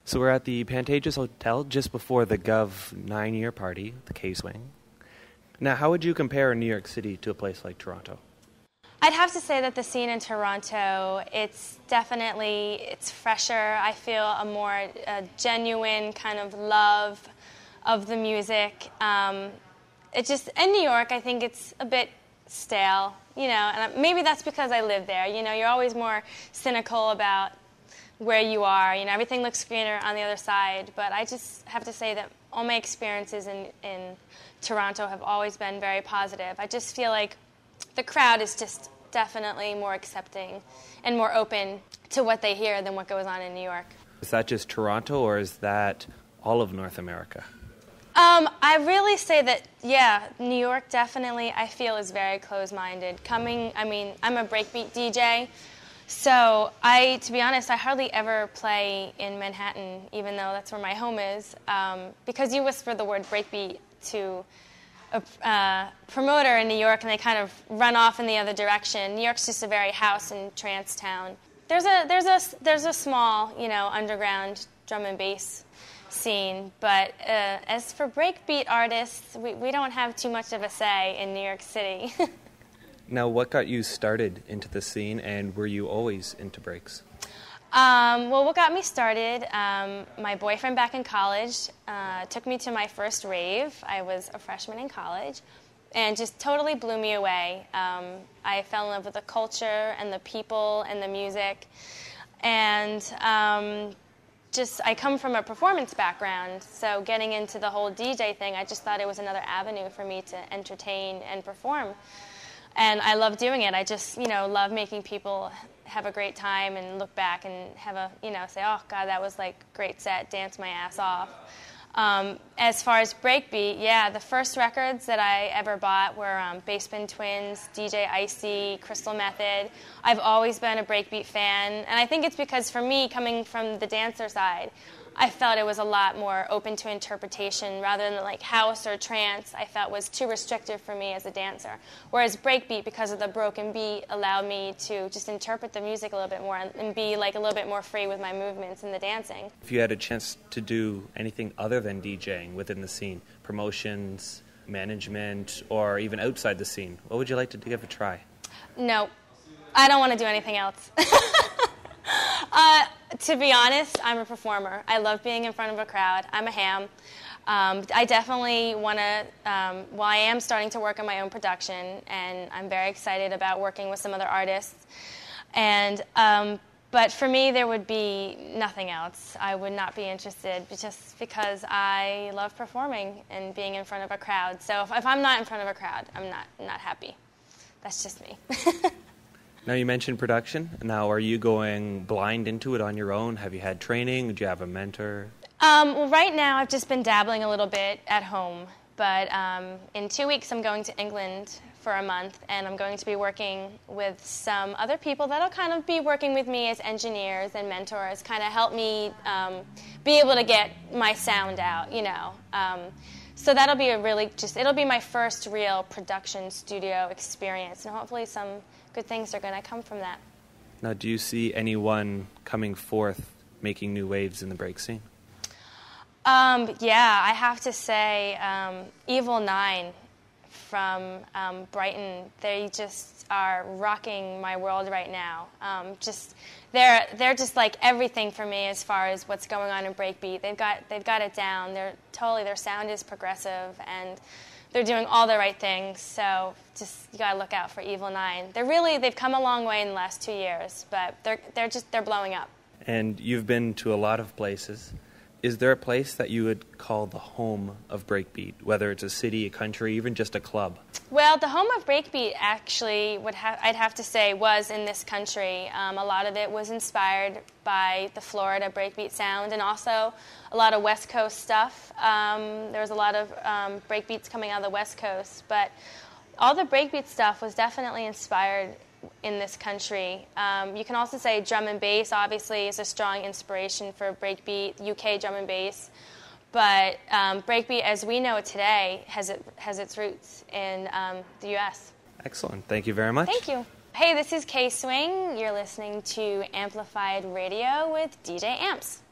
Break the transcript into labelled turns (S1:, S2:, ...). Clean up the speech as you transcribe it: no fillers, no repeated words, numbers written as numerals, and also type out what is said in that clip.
S1: So we're at the Pantages Hotel just before the Gov 9-year party, the K-Swing. Now, how would you compare New York City to a place like Toronto?
S2: I'd have to say that the scene in Toronto, it's fresher. I feel a more genuine kind of love of the music. In New York, I think it's a bit stale, and maybe that's because I live there. You're always more cynical about where you are. Everything looks greener on the other side. But I just have to say that all my experiences in Toronto have always been very positive. I just feel like the crowd is just definitely more accepting and more open to what they hear than what goes on in New York.
S1: Is that just Toronto, or is that all of North America?
S2: I really say that, New York definitely, I feel, is very closed-minded. I'm a breakbeat DJ, so to be honest, I hardly ever play in Manhattan, even though that's where my home is, because you whisper the word breakbeat to a promoter in New York, and they kind of run off in the other direction. New York's just a very house and trance town. There's a small, underground drum and bass scene, but as for breakbeat artists, we don't have too much of a say in New York City.
S1: Now, what got you started into the scene, and were you always into breaks?
S2: Well, what got me started, my boyfriend back in college took me to my first rave. I was a freshman in college, and just totally blew me away. I fell in love with the culture and the people and the music, and I come from a performance background, so getting into the whole DJ thing, I just thought it was another avenue for me to entertain and perform. And I love doing it. I just, love making people have a great time and look back and have say, oh, God, that was like a great set, dance my ass off. As far as breakbeat, the first records that I ever bought were Bassman Twins, DJ Icy, Crystal Method. I've always been a breakbeat fan, and I think it's because for me, coming from the dancer side, I felt it was a lot more open to interpretation rather than like house or trance. I felt was too restrictive for me as a dancer. Whereas breakbeat, because of the broken beat, allowed me to just interpret the music a little bit more and be like a little bit more free with my movements in the dancing.
S1: If you had a chance to do anything other than DJing within the scene, promotions, management, or even outside the scene, what would you like to give a try?
S2: No, I don't want to do anything else. To be honest, I'm a performer. I love being in front of a crowd. I'm a ham. I definitely want to, I am starting to work on my own production, and I'm very excited about working with some other artists. And but for me, there would be nothing else. I would not be interested just because I love performing and being in front of a crowd. So if I'm not in front of a crowd, I'm not happy. That's just me.
S1: Now, you mentioned production. Now, are you going blind into it on your own? Have you had training? Do you have a mentor?
S2: Well, right now, I've just been dabbling a little bit at home. But in 2 weeks, I'm going to England for a month, and I'm going to be working with some other people that'll kind of be working with me as engineers and mentors, kind of help me be able to get my sound out, So that'll be it'll be my first real production studio experience, and hopefully some good things are going to come from that.
S1: Now, do you see anyone coming forth making new waves in the break scene?
S2: I have to say Evil 9 from Brighton, they just are rocking my world right now. They're just like everything for me as far as what's going on in breakbeat. They've got it down. Their sound is progressive, and they're doing all the right things. So just you gotta look out for Evil 9. They've come a long way in the last 2 years, but they're blowing up.
S1: And you've been to a lot of places. Is there a place that you would call the home of breakbeat, whether it's a city, a country, even just a club?
S2: Well, the home of breakbeat actually I'd have to say was in this country. A lot of it was inspired by the Florida breakbeat sound, and also a lot of West Coast stuff. There was a lot of breakbeats coming out of the West Coast, but all the breakbeat stuff was definitely inspired in this country. You can also say drum and bass, obviously, is a strong inspiration for breakbeat, UK drum and bass. But breakbeat, as we know it today, has its roots in the U.S.
S1: Excellent. Thank you very much.
S2: Thank you. Hey, this is K-Swing. You're listening to Amplified Radio with DJ Amps.